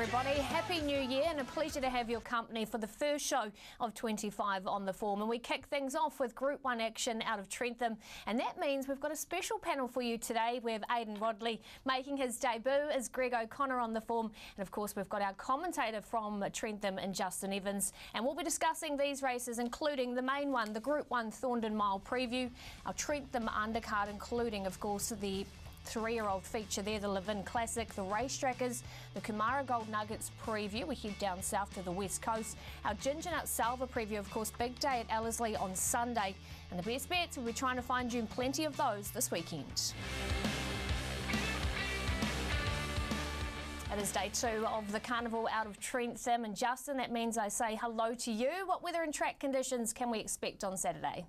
everybody. Happy New Year and a pleasure to have your company for the first show of 25 on the form. And we kick things off with Group 1 action out of Trentham. And that means we've got a special panel for you today. We have Aidan Rodley making his debut as Greg O'Connor on the form. And of course, we've got our commentator from Trentham and Justin Evans. And we'll be discussing these races, including the main one, the Group 1 Thorndon Mile preview, our Trentham undercard, including, of course, the 3-year-old feature there, the Levin Classic, the Racetrackers, the Kumara Gold Nuggets preview. We head down south to the west coast. Our Gingernuts salver preview, of course, big day at Ellerslie on Sunday. And the best bets, we'll be trying to find you plenty of those this weekend. It is day 2 of the carnival out of Trentham. And Justin, that means I say hello to you. What weather and track conditions can we expect on Saturday?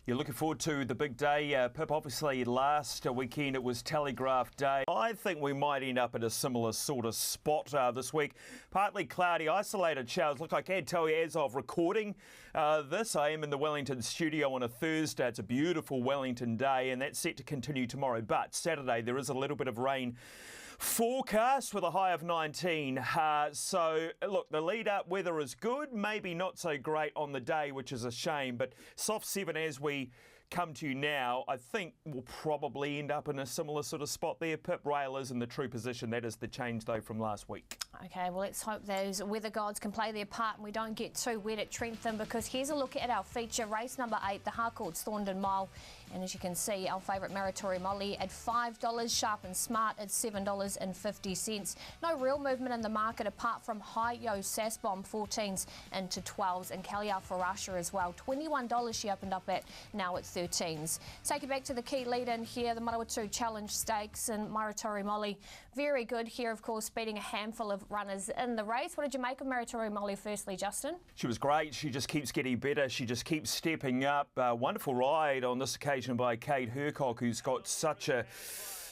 You're looking forward to the big day. Pip, obviously last weekend it was Telegraph Day. I think we might end up at a similar sort of spot this week. Partly cloudy, isolated showers. Look, I can tell you as of recording this, I am in the Wellington studio on a Thursday. It's a beautiful Wellington day and that's set to continue tomorrow. But Saturday there is a little bit of rain forecast with a high of 19. So, look, the lead-up weather is good, maybe not so great on the day, which is a shame, but soft 7 as we come to you now, I think we'll probably end up in a similar sort of spot there. Pip Rail is in the true position. That is the change, though, from last week. OK, well, let's hope those weather gods can play their part and we don't get too wet at Trentham, because here's a look at our feature, race number 8, the Harcourt's Thorndon Mile. And as you can see, our favourite Meritory Molly at $5, Sharp and Smart at $7.50. No real movement in the market apart from High Yo Sass Bomb 14s into 12s, and Kalia Farasha as well. $21 she opened up at, now at 13s. Take it back to the key lead in here, the Manawatu Challenge Stakes, and Meritory Molly very good here, of course, beating a handful of runners in the race. What did you make of Meritory Molly firstly, Justin? She was great. She just keeps getting better. She just keeps stepping up. Wonderful ride on this occasion by Kate Hercock, who's got such a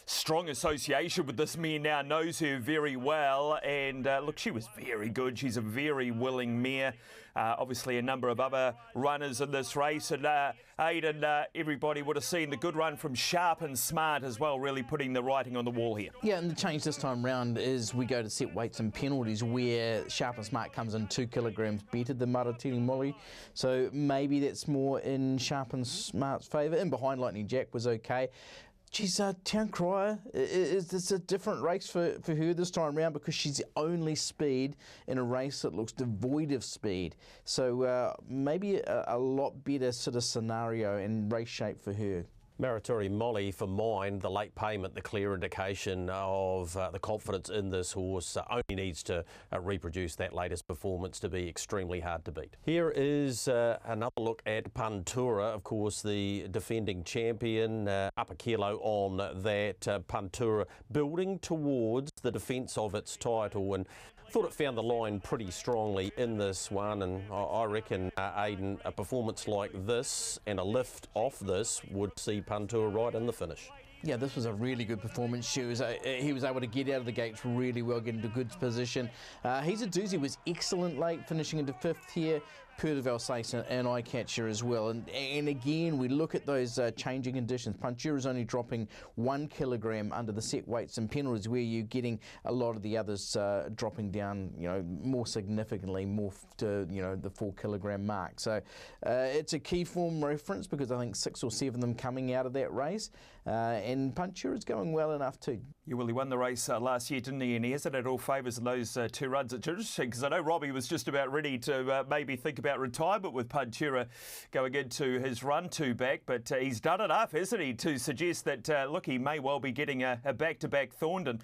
strong association with this mare now, knows her very well, and look, she was very good. She's a very willing mare. Obviously a number of other runners in this race, and Aidan, everybody would have seen the good run from Sharp and Smart as well, really putting the writing on the wall here. Yeah, and the change this time round is we go to set weights and penalties, where Sharp and Smart comes in 2 kilograms better than Maratini Molly, so maybe that's more in Sharp and Smart's favour. In behind, Lightning Jack was okay. She's a Town Crier. It's a different race for her this time around, because she's the only speed in a race that looks devoid of speed. So maybe a lot better sort of scenario and race shape for her. Meritory Molly, for mine, the late payment, the clear indication of the confidence in this horse, only needs to reproduce that latest performance to be extremely hard to beat. Here is another look at Puntura, of course, the defending champion, up a kilo on that. Puntura building towards the defence of its title, and thought it found the line pretty strongly in this one, and I reckon, Aidan, a performance like this and a lift off this would see Puntura right in the finish. Yeah, this was a really good performance. He was able to get out of the gates really well, get into good position. He's a doozy, was excellent late, finishing into 5th here. Peur de Valsace and Eyecatcher as well. And again, we look at those changing conditions. Puntura's only dropping 1 kilogram under the set weights and penalties, where you're getting a lot of the others dropping down, more significantly, more to, the 4 kilogram mark. So it's a key form reference, because I think 6 or 7 of them coming out of that race. And Puntura's going well enough too. Yeah, well, he won the race last year, didn't he? And he hasn't had all favours in those 2 runs. It's interesting, because I know Robbie was just about ready to maybe think about retirement with Puntura going into his run 2 back, but he's done enough, hasn't he, to suggest that, look, he may well be getting a back-to-back Thorndon.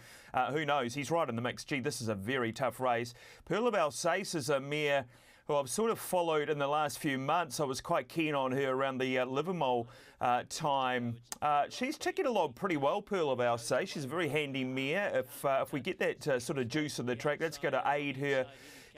Who knows? He's right in the mix. Gee, this is a very tough race. Peur de Valsace is a mare who I've sort of followed in the last few months. I was quite keen on her around the Livermore time. She's ticking along pretty well, Peur de Valsace. She's a very handy mare. If we get that sort of juice in the track, that's going to aid her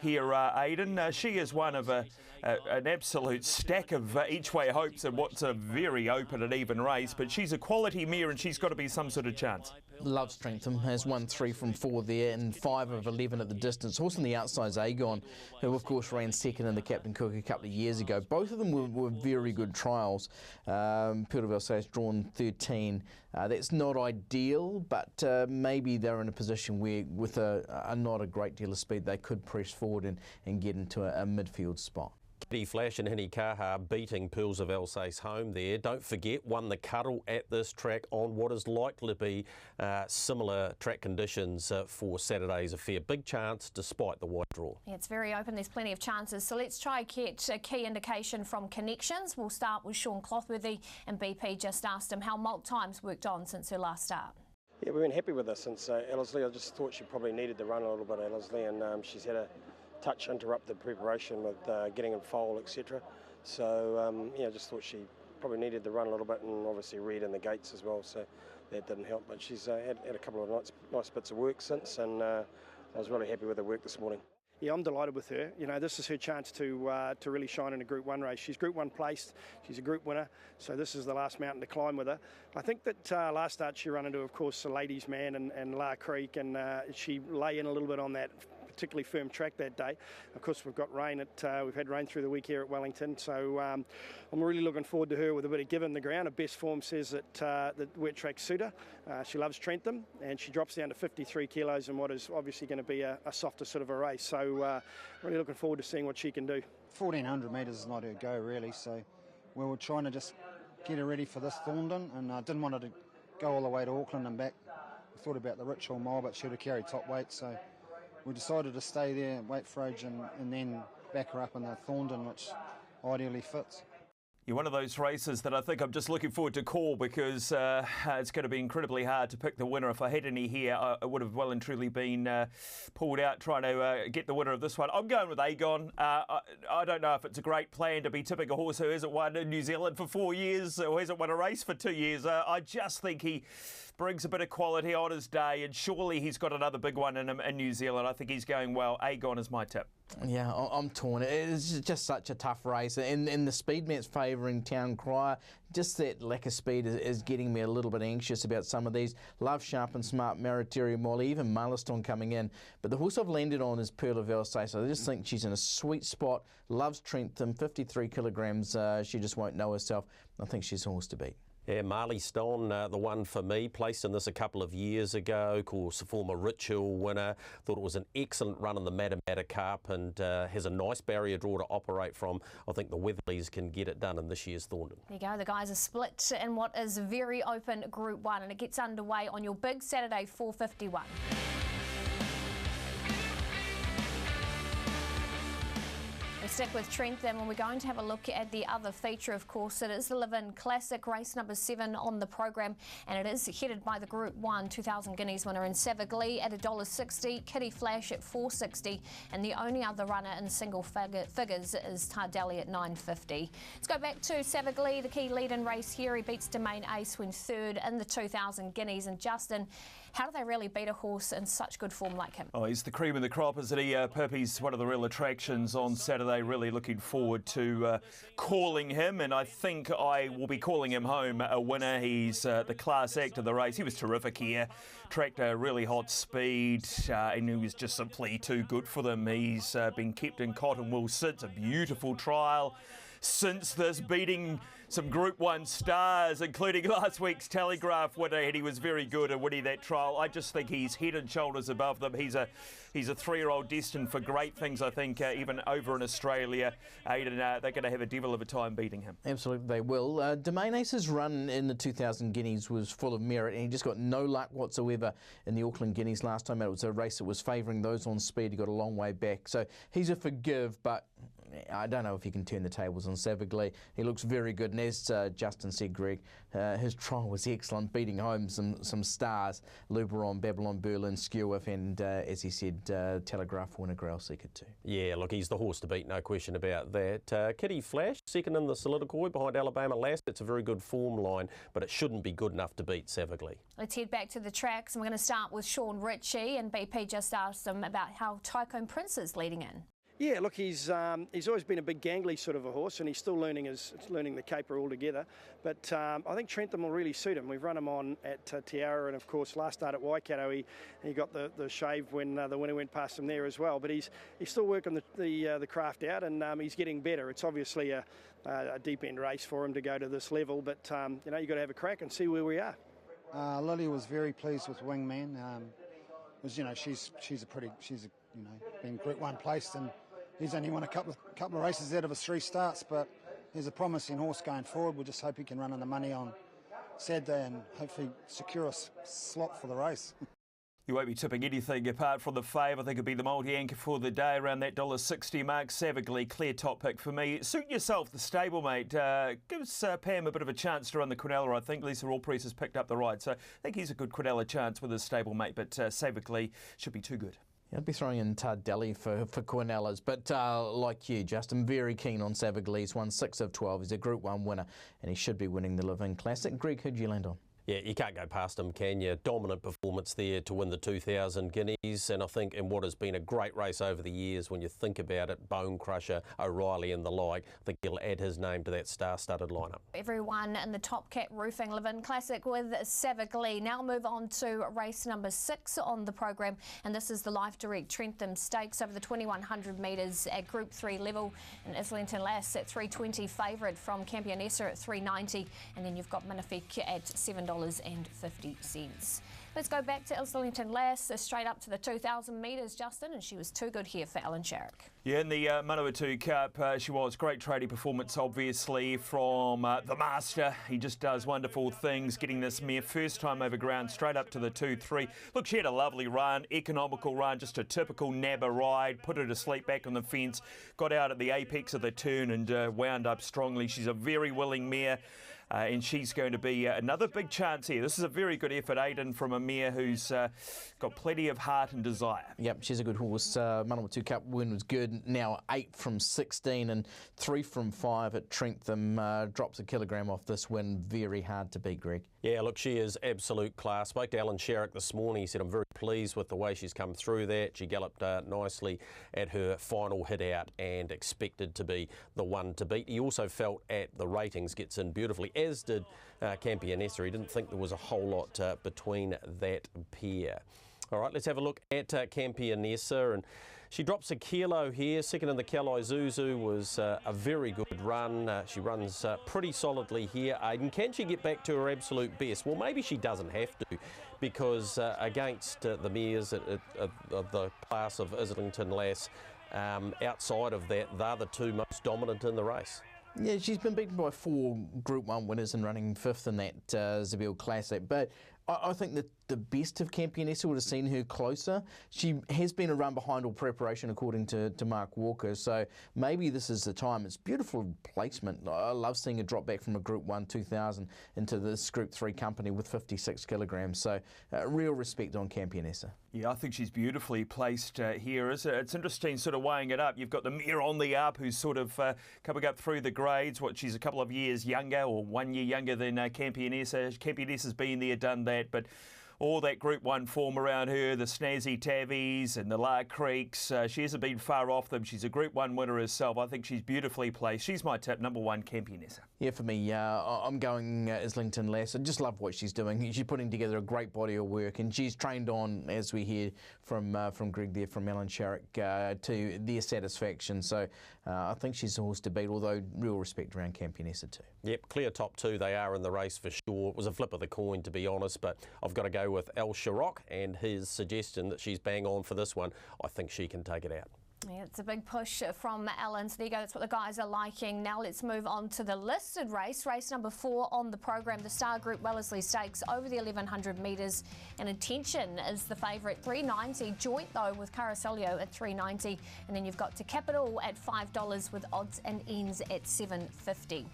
here, Aidan. She is one of an absolute stack of each-way hopes in what's a very open and even race, but she's a quality mare and she's got to be some sort of chance. Loves Trentham, has won 3 from 4 there and 5 of 11 at the distance. Horse on the outside is Agon, who of course ran second in the Captain Cook a couple of years ago. Both of them were very good trials. Puerto Valse's drawn 13. That's not ideal, but maybe they're in a position where with not a great deal of speed they could press forward and get into a midfield spot. Kitty Flash and Hini Kaha beating Pearls of Alsace home there. Don't forget, won the Cuddle at this track on what is likely to be similar track conditions for Saturday's affair. Big chance despite the wide draw. Yeah, it's very open. There's plenty of chances. So let's try get a key indication from Connections. We'll start with Sean Clothworthy, and BP just asked him how Malt Times worked on since her last start. Yeah, we've been happy with her since Ellerslie. I just thought she probably needed to run a little bit, Ellerslie, and she's had a touch interrupted preparation with getting in foal, etc. So yeah, just thought she probably needed to run a little bit, and obviously read in the gates as well, so that didn't help. But she's had a couple of nice bits of work since, and I was really happy with her work this morning. Yeah, I'm delighted with her. You know, this is her chance to really shine in a Group 1 race. She's Group 1 placed, she's a Group winner, so this is the last mountain to climb with her. I think that last start she ran into, of course, the Ladies Man and La Creek, and she lay in a little bit on that particularly firm track that day. Of course, we've got rain we've had rain through the week here at Wellington, so I'm really looking forward to her with a bit of give in the ground. Her best form says that the wet track suit her. She loves Trentham, and she drops down to 53 kilos in what is obviously going to be a softer sort of a race. So really looking forward to seeing what she can do. 1400 metres is not her go really, so we were trying to just get her ready for this Thorndon, and I didn't want her to go all the way to Auckland and back. I thought about the Richhill Mile, but she would have carried top weight, so we decided to stay there, wait for age, and then back her up in the Thorndon, which ideally fits. You're one of those races that I think I'm just looking forward to call, because it's going to be incredibly hard to pick the winner. If I had any here, I would have well and truly been pulled out trying to get the winner of this one. I'm going with Agon. I don't know if it's a great plan to be tipping a horse who hasn't won in New Zealand for 4 years or hasn't won a race for 2 years. I just think he brings a bit of quality on his day, and surely he's got another big one in him in New Zealand. I think he's going well. Agon is my tip. Yeah, I'm torn. It's just such a tough race, and the speedman's favouring Town Crier. Just that lack of speed is getting me a little bit anxious about some of these. Love Sharp and Smart, Maritiri Molly, even Marliston coming in. But the horse I've landed on is Pearl of Alsace. I just think she's in a sweet spot. Loves Trentham, 53 kilograms. She just won't know herself. I think she's a horse to beat. Yeah, Marley Stone, the one for me, placed in this a couple of years ago, of course, a former Richhill winner. Thought it was an excellent run in the Matamata Cup, and has a nice barrier draw to operate from. I think the Weatherleys can get it done in this year's Thorndon. There you go, the guys are split in what is a very open Group 1, and it gets underway on your big Saturday 4:51. We stick with Trentham, and we're going to have a look at the other feature, of course. It is the Levin Classic, race number 7 on the program, and it is headed by the Group 1 2,000 guineas winner in Savaglee at $1.60, Kitty Flash at $4.60, and the only other runner in single figures is Tardelli at $9.50. Let's go back to Savaglee, the key lead-in race here. He beats Domain Ace when third in the 2,000 guineas, and Justin, how do they really beat a horse in such good form like him? Oh, he's the cream of the crop, isn't he? Purpy's one of the real attractions on Saturday. Really looking forward to calling him, and I think I will be calling him home a winner. He's the class act of the race. He was terrific here. Tracked a really hot speed, and he was just simply too good for them. He's been kept in cotton wool since. A beautiful trial since this, beating some Group 1 stars, including last week's Telegraph winner, and he was very good at winning that trial. I just think he's head and shoulders above them. He's a 3-year-old destined for great things, I think, even over in Australia. Aidan, they're going to have a devil of a time beating him. Absolutely, they will. Domain Ace's run in the 2,000 guineas was full of merit, and he just got no luck whatsoever in the Auckland guineas last time. It was a race that was favouring those on speed. He got a long way back, so he's a forgive, but I don't know if he can turn the tables on Savagely. He looks very good, and as Justin said, Greg, his trial was excellent, beating home some stars, Luberon, Babylon, Berlin, Skewif, and as he said, Telegraph winner Grail Seeker too. Yeah, look, he's the horse to beat, no question about that. Kitty Flash, second in the Solidicoy behind Alabama Last. It's a very good form line, but it shouldn't be good enough to beat Savagely. Let's head back to the tracks, and we're going to start with Sean Ritchie, and BP just asked him about how Tycoon Prince is leading in. Yeah, look, he's always been a big gangly sort of a horse, and he's still learning the caper altogether. But I think Trentham will really suit him. We've run him on at Tiara, and of course last start at Waikato he got the shave when the winner went past him there as well. But he's still working the craft out, and he's getting better. It's obviously a deep end race for him to go to this level, but you know, you've got to have a crack and see where we are. Lily was very pleased with Wingman. You know, she's been Group 1 placed, and he's only won a couple of races out of his 3 starts, but he's a promising horse going forward. We'll just hope he can run in the money on Saturday and hopefully secure a slot for the race. You won't be tipping anything apart from the fave. I think it'll be the multi-anchor for the day around that $1.60 mark. Savagely, clear top pick for me. Suit yourself, the stablemate. Gives Pam a bit of a chance to run the Quinella. I think Lisa Allpriest has picked up the ride, so I think he's a good Quinella chance with his stablemate, but Savagely should be too good. I'd be throwing in Tardelli for Quinellas, but like you, Justin, very keen on Savagely. He's won 6 of 12. He's a Group 1 winner, and he should be winning the Levin Classic. Greg, who'd you land on? Yeah, you can't go past him, can you? Dominant performance there to win the 2,000 guineas, and I think in what has been a great race over the years, when you think about it, Bone Crusher, O'Reilly and the like, I think he'll add his name to that star-studded lineup. Everyone in the Top Cat Roofing Levin Classic with Savagely. Now move on to race number 6 on the program, and this is the Life Direct Trentham Stakes over the 2,100 metres at Group 3 level. And Islington Lass at $3.20, favourite from Campionessa at $3.90, and then you've got Minifek at $7.50. Let's go back to Islington Lass, straight up to the 2,000 metres, Justin, and she was too good here for Alan Sharrock. Yeah, in the Manawatu Cup, she was. Great trading performance, obviously, from the Master. He just does wonderful things, getting this mare first time over ground, straight up to the 2-3. Look, she had a lovely run, economical run, just a typical NABA ride, put her to sleep back on the fence, got out at the apex of the turn and wound up strongly. She's a very willing mare. And she's going to be another big chance here. This is a very good effort, Aidan, from a mare who's got plenty of heart and desire. Yep, she's a good horse. Manawatu Cup win was good. Now 8 from 16 and 3 from 5 at Trentham. Drops a kilogram off this win. Very hard to beat, Greg. Yeah, look, she is absolute class. Spoke to Alan Sharrock this morning. He said, I'm very pleased with the way she's come through that. She galloped nicely at her final hit out and expected to be the one to beat. He also felt at the ratings gets in beautifully, as did Campionessa. He didn't think there was a whole lot between that pair. All right, let's have a look at Campionessa, and she drops a kilo here. Second in the Kalai Zuzu was a very good run. She runs pretty solidly here, Aidan. Can she get back to her absolute best? Well, maybe she doesn't have to, because against the mares of the class of Islington Lass, outside of that, they're the 2 most dominant in the race. Yeah, she's been beaten by 4 Group 1 winners and running 5th in that Zabel Classic, but I think that the best of Campionessa would have seen her closer. She has been a run behind all preparation, according to Mark Walker, so maybe this is the time. It's beautiful placement. I love seeing her drop back from a Group 1 2000 into this Group 3 company with 56 kilograms, so real respect on Campionessa. Yeah, I think she's beautifully placed here. It's interesting sort of weighing it up. You've got the mare on the up who's sort of coming up through the grades. She's a couple of years younger, or 1 year younger than Campionessa. Campionessa's been there, done that, but all that Group 1 form around her, the Snazzy Tavies and the La Creeks, she hasn't been far off them. She's a Group 1 winner herself. I think she's beautifully placed. She's my tip, number 1, Campionessa. Yeah, for me, I'm going Islington Lass. I just love what she's doing. She's putting together a great body of work, and she's trained on, as we hear from Greg there, from Alan Sharrock, to their satisfaction. So I think she's a horse to beat, although real respect around Campionessa too. Yep, clear top 2 they are in the race for sure. It was a flip of the coin, to be honest, but I've got to go with Al Sharrock and his suggestion that she's bang on for this one. I think she can take it out. Yeah, it's a big push from Alan. So there you go, that's what the guys are liking. Now let's move on to the listed race number 4 on the program, the Star Group Wellesley Stakes over the 1100 metres. And Intention is the favourite, $3.90, joint though with Carasolio at $3.90, and then you've got To Capital at $5 with odds and ends at $7.50.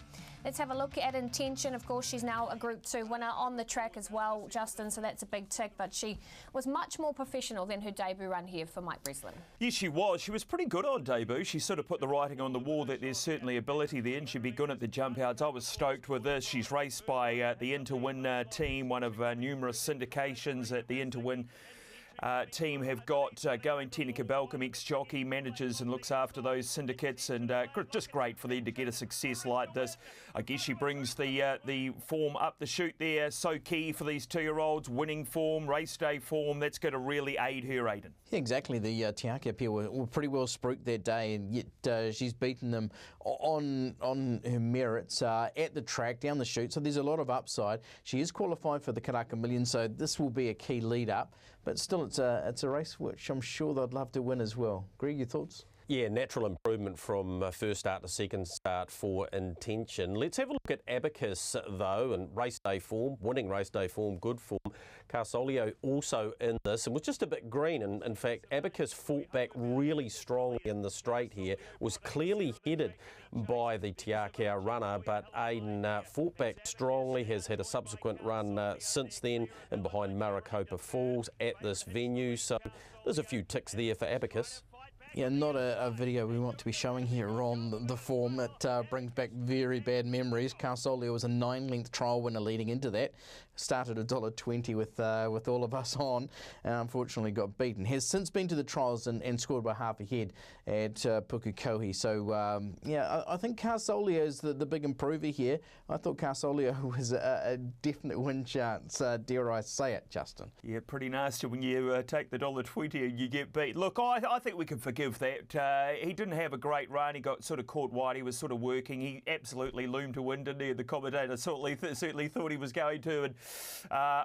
Let's have a look at Intention. Of course, she's now a Group 2 winner on the track as well, Justin, so that's a big tick, but she was much more professional than her debut run here for Mike Breslin. Yes, she was. She was pretty good on debut. She sort of put the writing on the wall that there's certainly ability there, and she'd be good at the jump outs. I was stoked with this. She's raced by the Interwin team, one of numerous syndications that the Interwin team have got going. Tina Kabelka, ex-jockey, manages and looks after those syndicates, and just great for them to get a success like this. I guess she brings the form up the chute there, so key for these 2-year-olds, winning form, race day form, that's going to really aid her, Aidan. Yeah, exactly. The Tiaki pair were pretty well spruiked that day, and yet she's beaten them on her merits at the track, down the chute, so there's a lot of upside. She is qualified for the Karaka Million, so this will be a key lead up, but still it's a race which I'm sure they'd love to win as well. Greg, your thoughts? Yeah, natural improvement from first start to second start for Intention. Let's have a look at Abacus, though, and race day form, winning race day form, good form. Carasolio also in this, and was just a bit green. And in fact, Abacus fought back really strongly in the straight here, was clearly headed by the Tiaki runner, but Aiden fought back strongly, has had a subsequent run since then, and behind Maricopa Falls at this venue. So there's a few ticks there for Abacus. Yeah, not a video we want to be showing here on the form. It brings back very bad memories. Carasolio was a 9-length trial winner leading into that. Started $1.20 with all of us on, and unfortunately got beaten. Has since been to the trials and scored by half a head at Pukekohe. So, yeah, I think Carasolio is the big improver here. I thought Carasolio was a definite win chance, dare I say it, Justin. Yeah, pretty nasty when you take the $1.20 and you get beat. Look, I think we can forgive that. He didn't have a great run. He got sort of caught wide. He was sort of working. He absolutely loomed to win, didn't he? The commentator certainly thought he was going to. And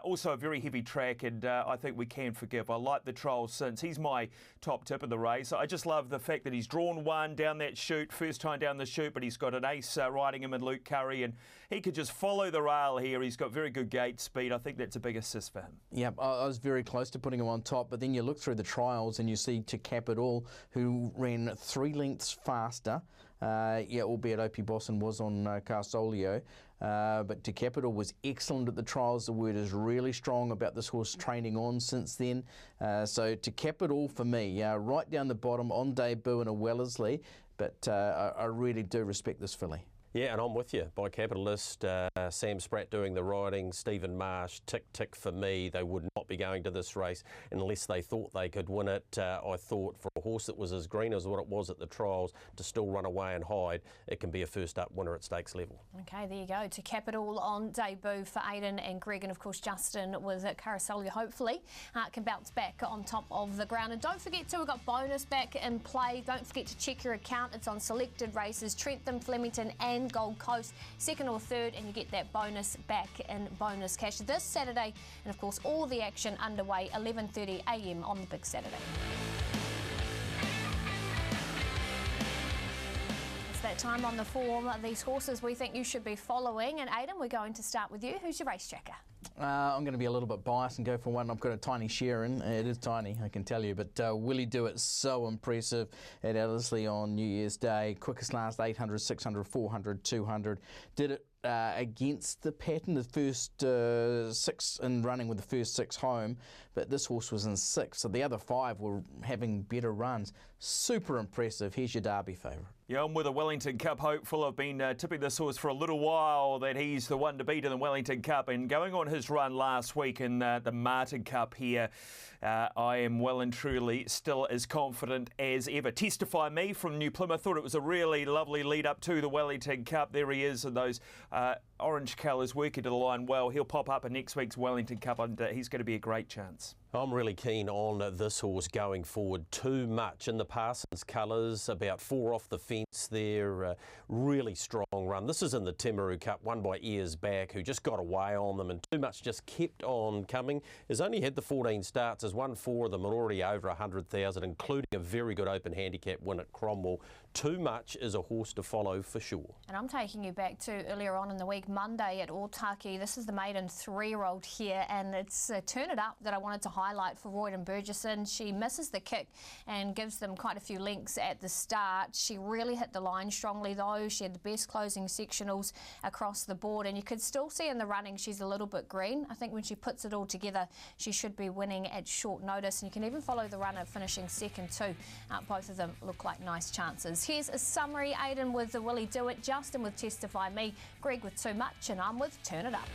also a very heavy track, and I think we can forgive. I like the trial since. He's my top tip of the race. I just love the fact that he's drawn one down that chute, first time down the chute, but he's got an ace riding him in Luke Curry, and he could just follow the rail here. He's got very good gate speed. I think that's a big assist for him. Yeah, I was very close to putting him on top, but then you look through the trials and you see To Capital, who ran 3 lengths faster. Yeah, albeit Opie Bosson was on Carasolio. But To Capital was excellent at the trials. The word is really strong about this horse training on since then. So To Capital for me, right down the bottom on debut in a Wellesley, but I really do respect this filly. Yeah, and I'm with you. By Capitalist, Sam Spratt doing the riding, Stephen Marsh, tick for me. They would not be going to this race unless they thought they could win it. I thought for a horse that was as green as what it was at the trials to still run away and hide, it can be a first up winner at stakes level. Okay, there you go. To Capital on debut for Aidan and Greg, and of course Justin was at Carasolio. Hopefully can bounce back on top of the ground. And don't forget we've got bonus back in play. Don't forget to check your account. It's on selected races, Trentham, Flemington and Gold Coast, second or third, and you get that bonus back in bonus cash this Saturday. And of course all the action underway 11:30 a.m. on the big Saturday. It's that time on the form, these horses we think you should be following. And Aidan, we're going to start with you. Who's your race tracker? I'm going to be a little bit biased and go for one I've got a tiny share in. It is tiny, I can tell you, but Will He Do It so impressive at Ellerslie on New Year's Day. Quickest last 800, 600, 400, 200. Did it against the pattern, the first 6 in running with the first 6 home, but this horse was in 6, so the other 5 were having better runs. Super impressive. Here's your Derby favourite. Yeah, I'm with a Wellington Cup hopeful. I've been tipping this horse for a little while that he's the one to beat in the Wellington Cup, and going on his run last week in the Martin Cup here, I am well and truly still as confident as ever. Testify Me from New Plymouth. Thought it was a really lovely lead up to the Wellington Cup. There he is, and those orange colours working to the line well. He'll pop up in next week's Wellington Cup, and he's going to be a great chance. I'm really keen on this horse going forward. Too much in the Parsons colours, about 4 off the fence there. Really strong run. This is in the Timaru Cup, won by Ears Back, who just got away on them, and Too Much just kept on coming. Has only had the 14 starts, has won 4 of them and already over 100,000, including a very good open handicap win at Cromwell. Too Much is a horse to follow for sure. And I'm taking you back to earlier on in the week, Monday at Otaki. This is the maiden 3-year-old here, and it's Turn It Up that I wanted to highlight for Royden Burgesson. She misses the kick and gives them quite a few lengths at the start. She really hit the line strongly though. She had the best closing sectionals across the board, and you could still see in the running she's a little bit green. I think when she puts it all together, she should be winning at short notice, and you can even follow the runner finishing second too. Both of them look like nice chances. Here's a summary: Aidan with the Willie Do It, Justin with Testify Me, Greg with Too Much, and I'm with Turn It Up.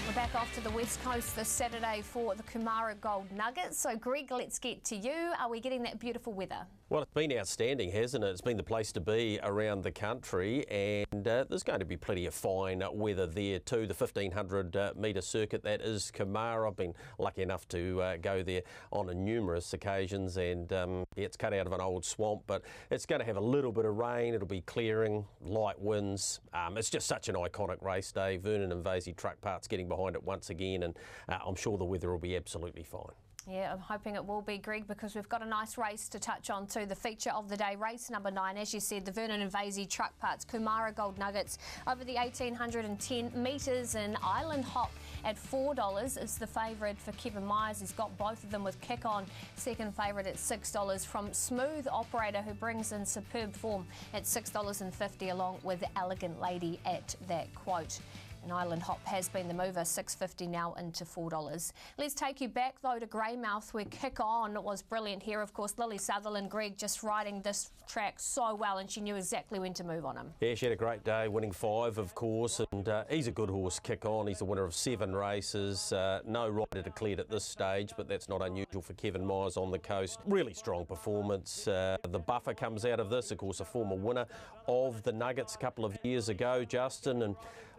We're back off to the West Coast this Saturday for the Kumara Gold Nuggets. So Greg, let's get to you. Are we getting that beautiful weather? Well, it's been outstanding, hasn't it? It's been the place to be around the country, and there's going to be plenty of fine weather there too. The 1,500 metre circuit, that is Kumara. I've been lucky enough to go there on numerous occasions, and it's cut out of an old swamp, but it's going to have a little bit of rain. It'll be clearing, light winds. It's just such an iconic race day. Vernon and Vasey truck parts getting behind it once again, and I'm sure the weather will be absolutely fine. Yeah, I'm hoping it will be, Greg, because we've got a nice race to touch on too. The feature of the day, race number 9, as you said, the Vernon and Vasey truck parts, Kumara Gold Nuggets, over the 1,810 metres, and Island Hop at $4 is the favourite for Kevin Myers. He's got both of them with Kick On, second favourite at $6 from Smooth Operator, who brings in superb form at $6.50, along with Elegant Lady at that quote. And Island Hop has been the mover, $6.50 now into $4. Let's take you back though to Greymouth, where Kick On was brilliant here. Of course, Lily Sutherland, Greg, just riding this track so well, and she knew exactly when to move on him. Yeah, she had a great day, winning 5, of course, and he's a good horse, Kick On. He's the winner of 7 races. No rider declared at this stage, but that's not unusual for Kevin Myers on the coast. Really strong performance. The buffer comes out of this, of course, a former winner of the Nuggets a couple of years ago, Justin, and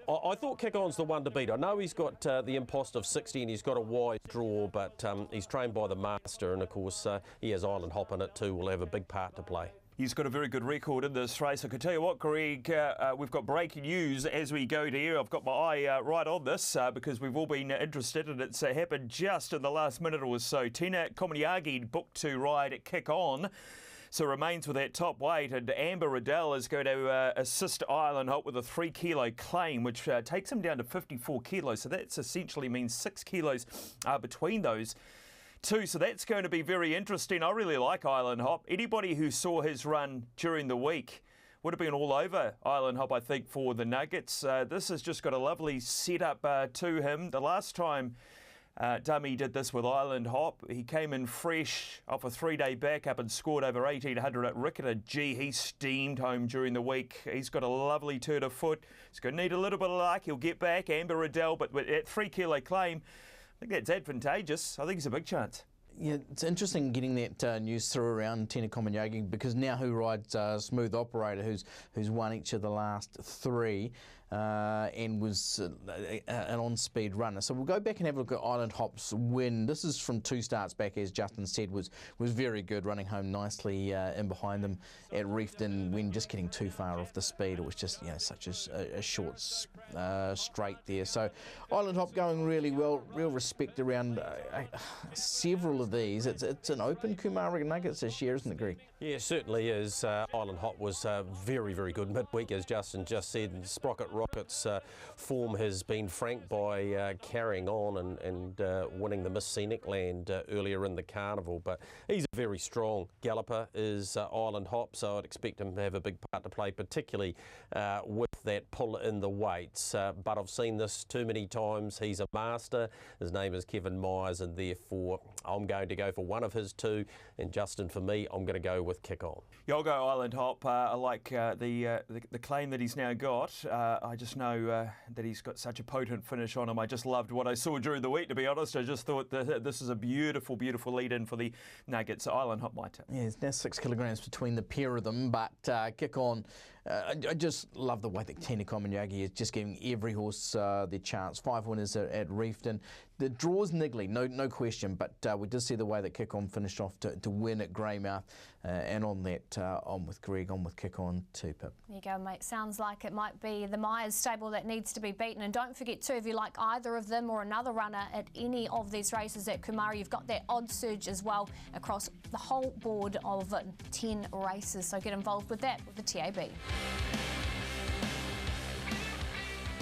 I thought Kick On's the one to beat. I know he's got the impost of 60 and he's got a wide draw, but he's trained by the master, and of course he has Island Hop in it too. Will have a big part to play. He's got a very good record in this race. I can tell you what, Greg, we've got breaking news as we go to here. I've got my eye right on this because we've all been interested, and it's happened just in the last minute or so. Tina Komaniagi booked to ride at Kick On, so remains with that top weight, and Amber Riddell is going to assist Island Hop with a 3 kilo claim, which takes him down to 54 kilos. So that's essentially means 6 kilos between those two. So that's going to be very interesting. I really like Island Hop. Anybody who saw his run during the week would have been all over Island Hop, I think, for the Nuggets. This has just got a lovely setup to him. The last time Dummy did this with Island Hop, he came in fresh off a 3-day backup and scored over 1,800 at Ricketer. Gee, he steamed home during the week. He's got a lovely turn of foot. He's going to need a little bit of luck. He'll get back. Amber Riddell, but with that 3 kilo claim, I think that's advantageous. I think it's a big chance. Yeah, it's interesting getting that news through around Tina Komaniagi, because now who rides Smooth Operator, who's won each of the last 3 and was an on-speed runner. So we'll go back and have a look at Island Hop's win. This is from 2 starts back, as Justin said, was very good, running home nicely in behind them at Reefton when just getting too far off the speed. It was just such a short straight there. So Island Hop going really well, real respect around several of these. It's an open Kumara Nuggets this year, isn't it, Greg? Yeah, it certainly is. Island Hop was very, very good midweek, as Justin just said. And Sprocket Rockets' form has been franked by carrying on and winning the Miss Scenic Land earlier in the carnival. But he's a very strong galloper, is Island Hop, so I'd expect him to have a big part to play, particularly with that pull in the weights. But I've seen this too many times. He's a master. His name is Kevin Myers, and therefore I'm going to go for one of his 2. And Justin, for me, I'm going to go with Kick On. Yeah, I'll go Island Hop. I like the claim that he's now got. I just know that he's got such a potent finish on him. I just loved what I saw during the week, to be honest. I just thought that this is a beautiful, beautiful lead-in for the Nuggets. Island Hop, my tip. Yeah, there's now 6 kilograms between the pair of them, but Kick On I just love the way that Tina Komanyagi is just giving every horse their chance. 5 winners at Reefton. The draw's niggly, no question, but we did see the way that Kick On finished off to win at Greymouth, and on that, on with Greg, on with Kick On too, Pip. There you go, mate. Sounds like it might be the Myers stable that needs to be beaten. And don't forget too, if you like either of them or another runner at any of these races at Kumara, you've got that odd surge as well across the whole board of 10 races. So get involved with that with the TAB.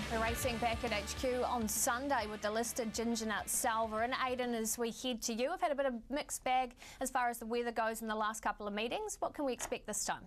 We're racing back at HQ on Sunday with the listed Gingernuts salver. And Aidan, as we head to you, I've had a bit of a mixed bag as far as the weather goes in the last couple of meetings. What can we expect this time?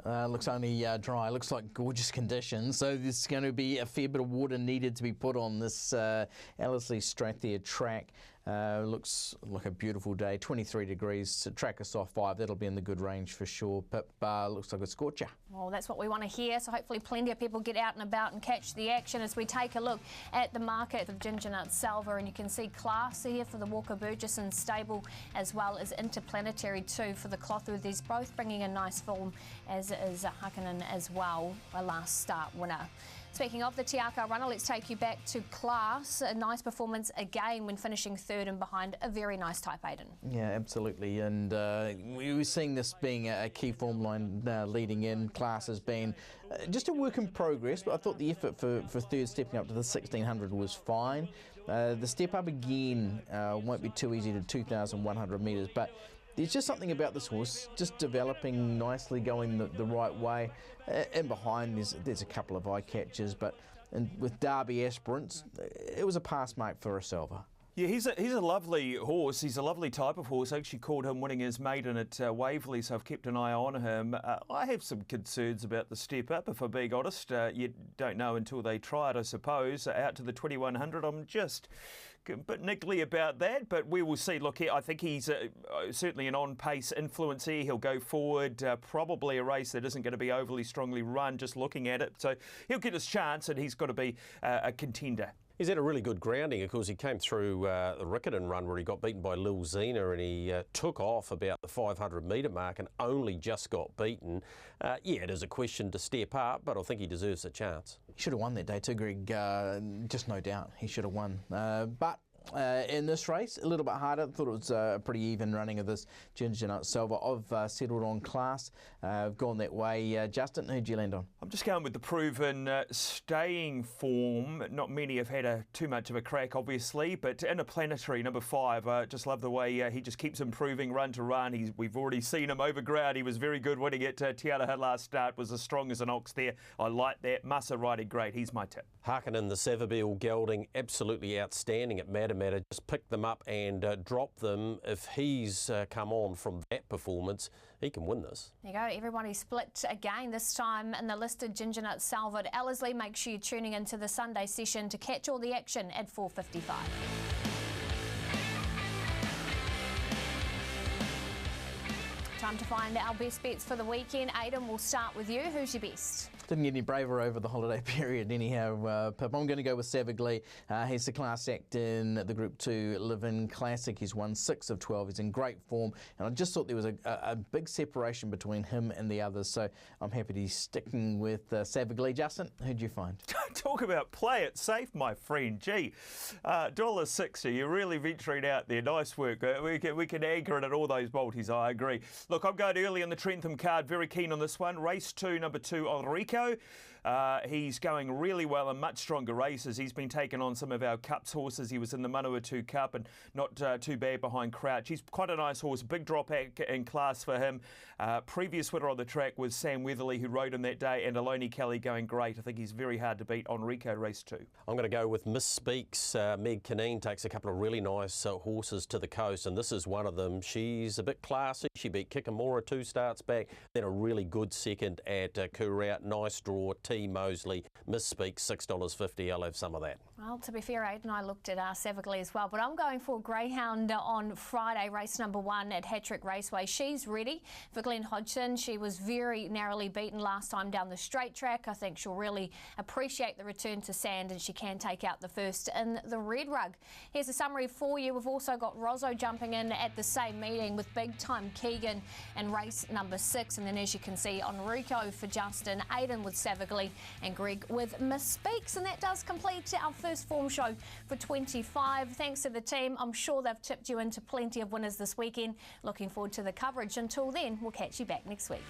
Looks only dry. Looks like gorgeous conditions. So there's going to be a fair bit of water needed to be put on this Ellerslie Strathare track. Looks like a beautiful day. 23 degrees. Track a soft 5. That'll be in the good range for sure. Pip, looks like a scorcher. Well, that's what we want to hear. So hopefully plenty of people get out and about and catch the action as we take a look at the market of Gingernuts salver. And you can see class here for the Walker Burgesson stable, as well as Interplanetary too for the Clothwood. These both bringing a nice form, as is Hakkanen as well, a last start winner. Speaking of the Te Akau runner, let's take you back to class. A nice performance again when finishing third and behind a very nice Type Aidan. Yeah, absolutely. And we were seeing this being a key form line leading in. Class has been just a work in progress, but I thought the effort for third stepping up to the 1600 was fine. The step up again won't be too easy to 2,100 metres, but there's just something about this horse, just developing nicely, going the right way. And behind, there's a couple of eye catches, but with Derby aspirants, it was a pass mark for a salver. Yeah, he's a lovely horse. He's a lovely type of horse. I actually called him winning his maiden at Waverley, so I've kept an eye on him. I have some concerns about the step up, if I'm being honest. You don't know until they try it, I suppose. Out to the 2100, I'm just a bit niggly about that, but we will see. Look, I think he's certainly an on-pace influence here. He'll go forward, probably a race that isn't going to be overly strongly run, just looking at it. So he'll get his chance, and he's got to be a contender. He's had a really good grounding. Of course, he came through the Riccarton run where he got beaten by Lil Zena, and he took off about the 500 metre mark and only just got beaten. Yeah, it is a question to step up, but I think he deserves a chance. He should have won that day too, Greg. Just no doubt he should have won. But in this race, a little bit harder. I thought it was a pretty even running of this Gingernuts salver. I've settled on class. I've gone that way. Justin, who'd you land on? I'm just going with the proven staying form. Not many have had too much of a crack, obviously, but Interplanetary, number 5. Just love the way he just keeps improving run to run. We've already seen him over ground. He was very good winning at Te Araha last start. Was as strong as an ox there. I like that. Massa riding great. He's my tip. Hakkanen, the Savabeel gelding, absolutely outstanding at Matamata. Just pick them up and drop them. If he's come on from that performance, he can win this. There you go. Everybody split again, this time in the listed Gingernuts salver at Ellerslie. Make sure you're tuning into the Sunday session to catch all the action at 4:55. Time to find our best bets for the weekend. Aidan, we'll start with you. Who's your best? Didn't get any braver over the holiday period anyhow, Pip. I'm going to go with Savaglee. He's the class act in the Group 2 Levin Classic. He's won 6 of 12. He's in great form. And I just thought there was a big separation between him and the others. So I'm happy to be sticking with Savaglee. Justin, who'd you find? Talk about play it safe, my friend. Gee, $1.60. You're really venturing out there. Nice work. We can anchor it at all those multis, I agree. Look, I'm going early on the Trentham card. Very keen on this one. Race 2, number 2, Enrico. He's going really well in much stronger races. He's been taking on some of our Cups horses. He was in the Manawatu Cup and not too bad behind Crouch. He's quite a nice horse. Big drop in class for him. Previous winner on the track was Sam Weatherly, who rode him that day, and Aloni Kelly going great. I think he's very hard to beat. Enrico, race 2. I'm going to go with Miss Speaks. Meg Kineen takes a couple of really nice horses to the coast, and this is one of them. She's a bit classy. She beat Kikamora 2 starts back, then a really good second at Kurout. Nice draw. T. Mosley. Miss Speaks, $6.50. I'll have some of that. Well, to be fair, Aidan, I looked at Savagly as well, but I'm going for Greyhound on Friday, race number 1 at Hattrick Raceway. She's ready for Glenn Hodgson. She was very narrowly beaten last time down the straight track. I think she'll really appreciate the return to sand, and she can take out the first in the red rug. Here's a summary for you. We've also got Rozzo jumping in at the same meeting with Big Time Keegan and race number 6. And then, as you can see, Enrico for Justin, Aidan with Savagly, and Greg with Miss Speaks. And that does complete our first form show for 25. Thanks to the team. I'm sure they've tipped you into plenty of winners this weekend. Looking forward to the coverage. Until then, we'll catch you back next week.